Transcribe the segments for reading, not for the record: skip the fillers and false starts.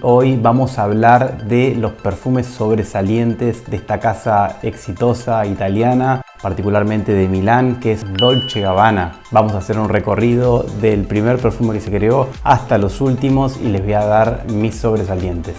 Hoy vamos a hablar de los perfumes sobresalientes de esta casa exitosa italiana, particularmente de Milán, que es Dolce & Gabbana. Vamos a hacer un recorrido del primer perfume que se creó hasta los últimos y les voy a dar mis sobresalientes.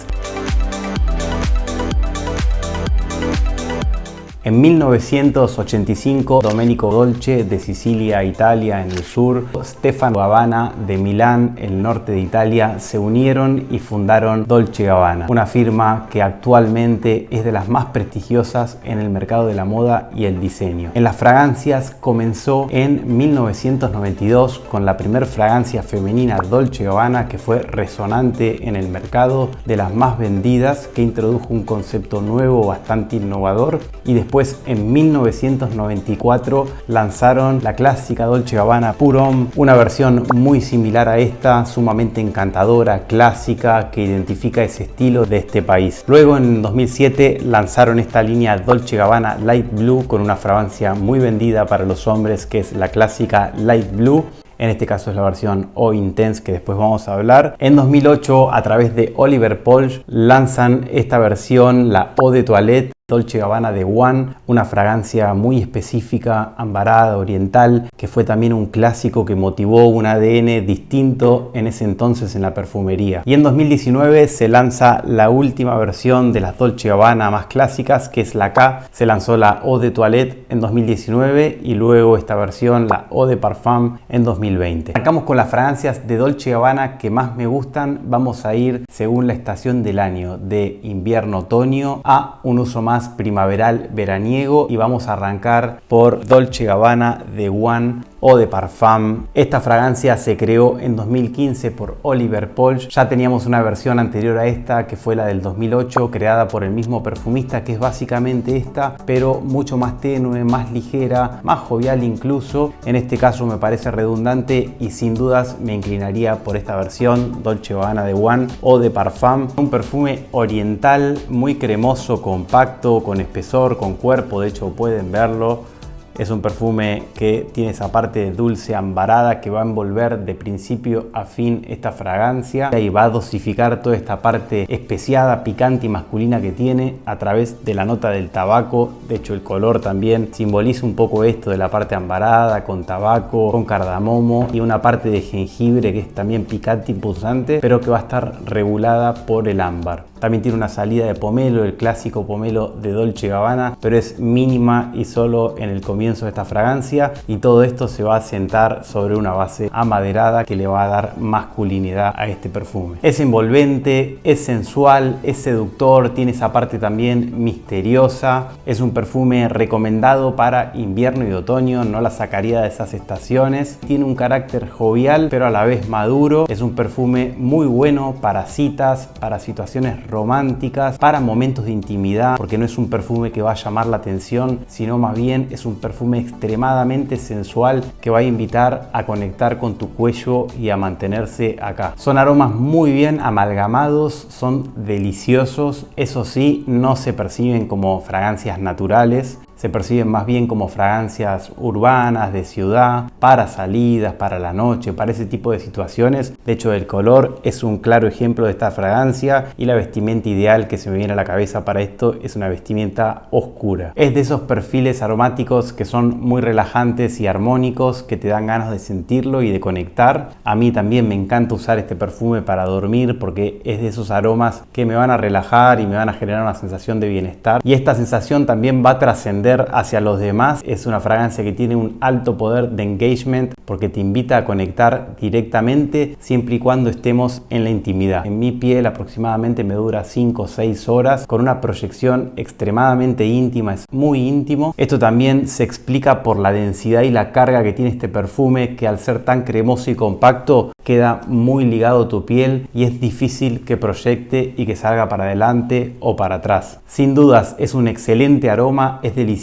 En 1985, Domenico Dolce de Sicilia, Italia, en el sur, Stefano Gabbana de Milán, el norte de Italia, se unieron y fundaron Dolce & Gabbana, una firma que actualmente es de las más prestigiosas en el mercado de la moda y el diseño. En las fragancias comenzó en 1992 con la primera fragancia femenina Dolce & Gabbana, que fue resonante en el mercado, de las más vendidas, que introdujo un concepto nuevo bastante innovador, y después en 1994 lanzaron la clásica Dolce & Gabbana Pour Homme, una versión muy similar a esta, sumamente encantadora, clásica, que identifica ese estilo de este país. Luego en 2007 lanzaron esta línea Dolce & Gabbana Light Blue con una fragancia muy vendida para los hombres, que es la clásica Light Blue. En este caso es la versión Eau Intense, que después vamos a hablar. En 2008, a través de Oliver Polch, lanzan esta versión, la Eau de Toilette Dolce & Gabbana de One, una fragancia muy específica, ambarada, oriental, que fue también un clásico que motivó un ADN distinto en ese entonces en la perfumería. Y en 2019 se lanza la última versión de las Dolce & Gabbana más clásicas, que es la K. Se lanzó la Eau de Toilette en 2019 y luego esta versión, la Eau de Parfum, en 2020. Arrancamos con las fragancias de Dolce & Gabbana que más me gustan. Vamos a ir según la estación del año, de invierno-otoño a un uso más primaveral veraniego, y vamos a arrancar por Dolce & Gabbana de One Eau de Parfum. Esta fragancia se creó en 2015 por Oliver Polch. Ya teníamos una versión anterior a esta, que fue la del 2008, creada por el mismo perfumista, que es básicamente esta, pero mucho más tenue, más ligera, más jovial incluso. En este caso me parece redundante y sin dudas me inclinaría por esta versión, Dolce & Gabbana de One Eau de Parfum. Un perfume oriental, muy cremoso, compacto, con espesor, con cuerpo, de hecho pueden verlo. Es un perfume que tiene esa parte dulce ambarada que va a envolver de principio a fin esta fragancia y va a dosificar toda esta parte especiada, picante y masculina que tiene a través de la nota del tabaco. De hecho, el color también simboliza un poco esto de la parte ambarada, con tabaco, con cardamomo, y una parte de jengibre que es también picante y punzante, pero que va a estar regulada por el ámbar. También tiene una salida de pomelo, el clásico pomelo de Dolce & Gabbana, pero es mínima y solo en el comienzo de esta fragancia, y todo esto se va a sentar sobre una base amaderada que le va a dar masculinidad a este perfume. Es envolvente, es sensual, es seductor, tiene esa parte también misteriosa. Es un perfume recomendado para invierno y otoño, no la sacaría de esas estaciones. Tiene un carácter jovial pero a la vez maduro. Es un perfume muy bueno para citas, para situaciones románticas, para momentos de intimidad, porque no es un perfume que va a llamar la atención, sino más bien es un perfume extremadamente sensual que va a invitar a conectar con tu cuello y a mantenerse acá. Son aromas muy bien amalgamados, son deliciosos. Eso sí, no se perciben como fragancias naturales, se perciben más bien como fragancias urbanas, de ciudad, para salidas, para la noche, para ese tipo de situaciones. De hecho, el color es un claro ejemplo de esta fragancia, y la vestimenta ideal que se me viene a la cabeza para esto es una vestimenta oscura. Es de esos perfiles aromáticos que son muy relajantes y armónicos, que te dan ganas de sentirlo y de conectar. A mí también me encanta usar este perfume para dormir, porque es de esos aromas que me van a relajar y me van a generar una sensación de bienestar, y esta sensación también va a trascender hacia los demás. Es una fragancia que tiene un alto poder de engagement, porque te invita a conectar directamente siempre y cuando estemos en la intimidad. En mi piel aproximadamente me dura 5 o 6 horas, con una proyección extremadamente íntima, es muy íntimo. Esto también se explica por la densidad y la carga que tiene este perfume, que al ser tan cremoso y compacto queda muy ligado a tu piel y es difícil que proyecte y que salga para adelante o para atrás. Sin dudas es un excelente aroma, es delicioso,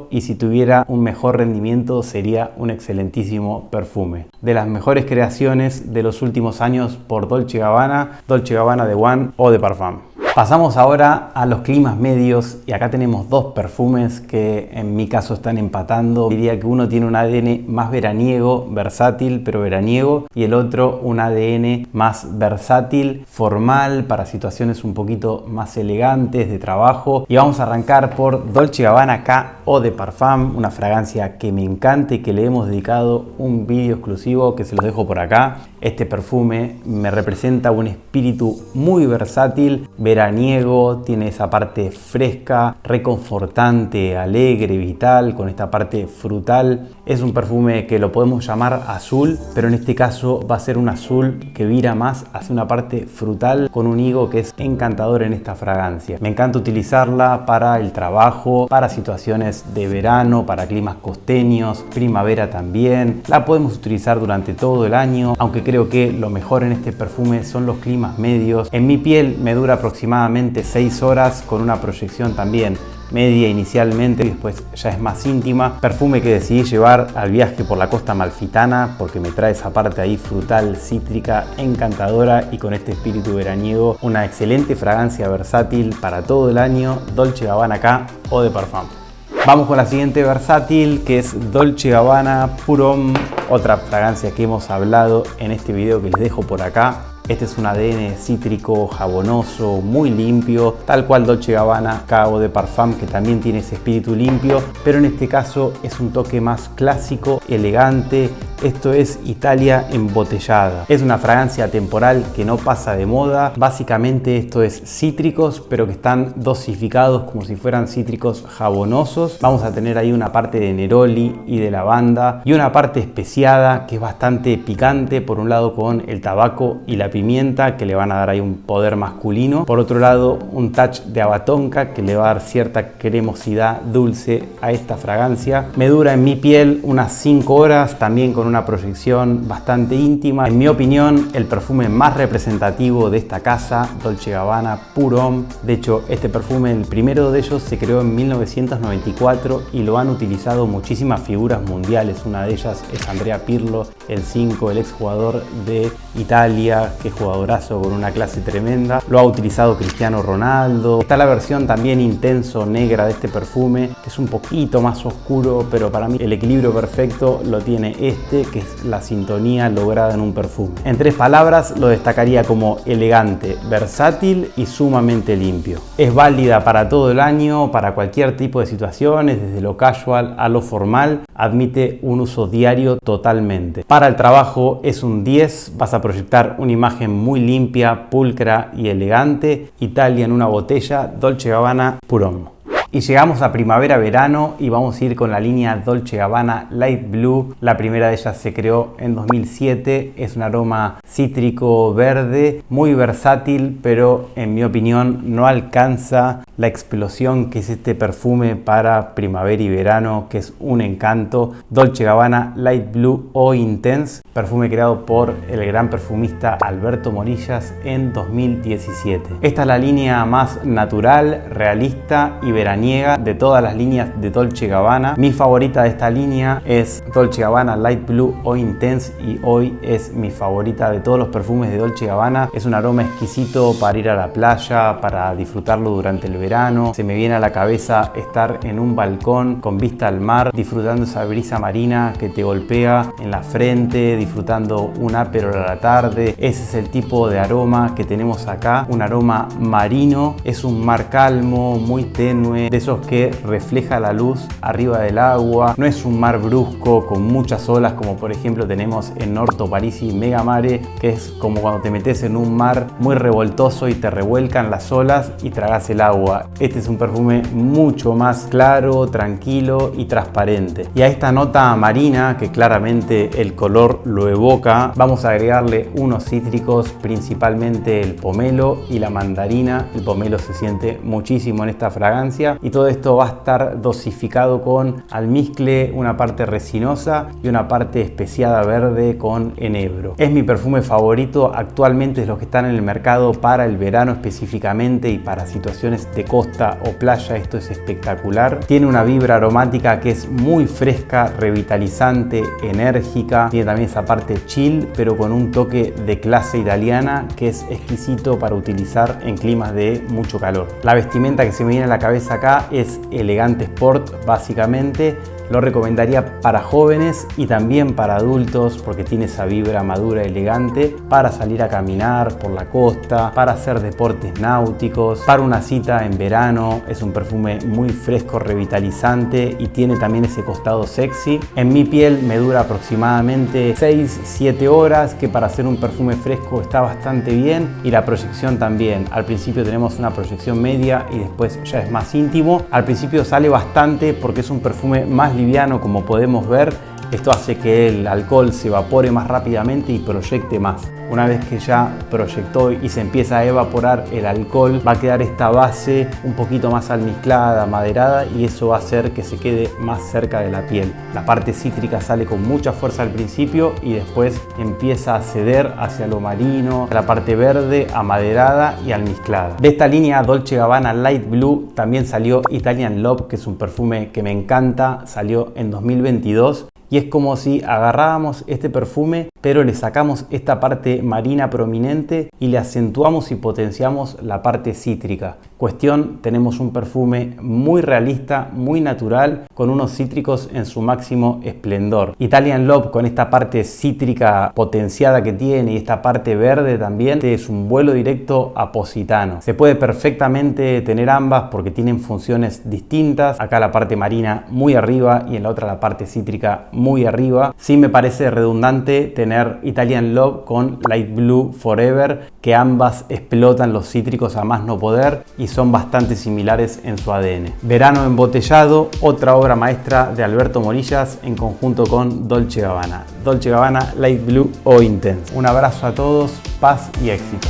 y si tuviera un mejor rendimiento sería un excelentísimo perfume. De las mejores creaciones de los últimos años por Dolce & Gabbana de One Eau de Parfum. Pasamos ahora a los climas medios y acá tenemos dos perfumes que en mi caso están empatando. Diría que uno tiene un ADN más veraniego, versátil pero veraniego, y el otro un ADN más versátil, formal, para situaciones un poquito más elegantes de trabajo. Y vamos a arrancar por Dolce & Gabbana K Eau de Parfum, una fragancia que me encanta y que le hemos dedicado un vídeo exclusivo que se los dejo por acá. Este perfume me representa un espíritu muy versátil, veraniego, tiene esa parte fresca, reconfortante, alegre, vital, con esta parte frutal. Es un perfume que lo podemos llamar azul, pero en este caso va a ser un azul que vira más hacia una parte frutal con un higo que es encantador en esta fragancia. Me encanta utilizarla para el trabajo, para situaciones de verano, para climas costeños, primavera también. La podemos utilizar durante todo el año, aunque creo que lo mejor en este perfume son los climas medios. En mi piel me dura aproximadamente 6 horas con una proyección también media inicialmente y después ya es más íntima. Perfume que decidí llevar al viaje por la costa amalfitana porque me trae esa parte ahí frutal, cítrica, encantadora y con este espíritu veraniego. Una excelente fragancia versátil para todo el año, Dolce & Gabbana K Eau de Parfum. Vamos con la siguiente versátil, que es Dolce & Gabbana Pour Homme, otra fragancia que hemos hablado en este video que les dejo por acá. Este es un ADN cítrico, jabonoso, muy limpio, tal cual Dolce & Gabbana K Eau de Parfum, que también tiene ese espíritu limpio, pero en este caso es un toque más clásico, elegante. Esto es Italia embotellada. Es una fragancia temporal que no pasa de moda. Básicamente esto es cítricos, pero que están dosificados como si fueran cítricos jabonosos. Vamos a tener ahí una parte de neroli y de lavanda y una parte especiada que es bastante picante, por un lado con el tabaco y la pimienta, que le van a dar ahí un poder masculino. Por otro lado, un touch de abatonca que le va a dar cierta cremosidad dulce a esta fragancia. Me dura en mi piel unas 5 horas, también con una proyección bastante íntima. En mi opinión, el perfume más representativo de esta casa, Dolce & Gabbana Pour Homme. De hecho, este perfume, el primero de ellos, se creó en 1994 y lo han utilizado muchísimas figuras mundiales. Una de ellas es Andrea Pirlo, el 5, el exjugador de Italia, que es jugadorazo con una clase tremenda. Lo ha utilizado Cristiano Ronaldo. Está la versión también intenso negra de este perfume, que es un poquito más oscuro, pero para mí el equilibrio perfecto lo tiene este, que es la sintonía lograda en un perfume. En 3 palabras lo destacaría como elegante, versátil y sumamente limpio. Es válida para todo el año, para cualquier tipo de situaciones, desde lo casual a lo formal. Admite un uso diario totalmente. Para el trabajo es un 10, vas a proyectar una imagen muy limpia, pulcra y elegante. Italia en una botella, Dolce & Gabbana Pour Homme. Y llegamos a primavera-verano y vamos a ir con la línea Dolce & Gabbana Light Blue. La primera de ellas se creó en 2007. Es un aroma cítrico verde, muy versátil, pero en mi opinión no alcanza la explosión que es este perfume para primavera y verano, que es un encanto. Dolce & Gabbana Light Blue Eau Intense, perfume creado por el gran perfumista Alberto Morillas en 2017. Esta es la línea más natural, realista y veraniega de todas las líneas de Dolce & Gabbana. Mi favorita de esta línea es Dolce & Gabbana Light Blue Eau Intense y hoy es mi favorita de todos los perfumes de Dolce & Gabbana. Es un aroma exquisito para ir a la playa, para disfrutarlo durante el verano. Se me viene a la cabeza estar en un balcón con vista al mar, disfrutando esa brisa marina que te golpea en la frente, disfrutando un Aperol a la tarde. Ese es el tipo de aroma que tenemos acá, un aroma marino. Es un mar calmo, muy tenue, de esos que refleja la luz arriba del agua. No es un mar brusco con muchas olas como por ejemplo tenemos en Orto Parisi Mega Mare, que es como cuando te metes en un mar muy revoltoso y te revuelcan las olas y tragas el agua. Este es un perfume mucho más claro, tranquilo y transparente. Y a esta nota marina, que claramente el color lo evoca, vamos a agregarle unos cítricos, principalmente el pomelo y la mandarina. El pomelo se siente muchísimo en esta fragancia y todo esto va a estar dosificado con almizcle, una parte resinosa y una parte especiada verde con enebro. Es mi perfume favorito actualmente de los que están en el mercado para el verano específicamente y para situaciones de costa o playa. Esto es espectacular. Tiene una vibra aromática que es muy fresca, revitalizante, enérgica. Tiene también esa esa parte chill, pero con un toque de clase italiana que es exquisito para utilizar en climas de mucho calor. La vestimenta que se me viene a la cabeza acá es elegante sport, básicamente. Lo recomendaría para jóvenes y también para adultos porque tiene esa vibra madura, elegante, para salir a caminar por la costa, para hacer deportes náuticos, para una cita en verano. Es un perfume muy fresco, revitalizante y tiene también ese costado sexy. En mi piel me dura aproximadamente 6-7 horas, que para hacer un perfume fresco está bastante bien, y la proyección también. Al principio tenemos una proyección media y después ya es más íntimo. Al principio sale bastante porque es un perfume más liviano, como podemos ver. Esto hace que el alcohol se evapore más rápidamente y proyecte más. Una vez que ya proyectó y se empieza a evaporar el alcohol, va a quedar esta base un poquito más almizclada, maderada, y eso va a hacer que se quede más cerca de la piel. La parte cítrica sale con mucha fuerza al principio y después empieza a ceder hacia lo marino, la parte verde, amaderada y almizclada. De esta línea Dolce & Gabbana Light Blue también salió Italian Love, que es un perfume que me encanta, salió en 2022. Y es como si agarrábamos este perfume, pero le sacamos esta parte marina prominente y le acentuamos y potenciamos la parte cítrica. Cuestión, tenemos un perfume muy realista, muy natural, con unos cítricos en su máximo esplendor. Italian Love, con esta parte cítrica potenciada que tiene y esta parte verde también, es un vuelo directo a Positano. Se puede perfectamente tener ambas porque tienen funciones distintas. Acá la parte marina muy arriba y en la otra la parte cítrica muy arriba. Sí me parece redundante tener Italian Love con Light Blue Forever, que ambas explotan los cítricos a más no poder y son bastante similares en su ADN. Verano embotellado, otra obra maestra de Alberto Morillas en conjunto con Dolce & Gabbana. Dolce & Gabbana Light Blue o Intense. Un abrazo a todos, paz y éxito.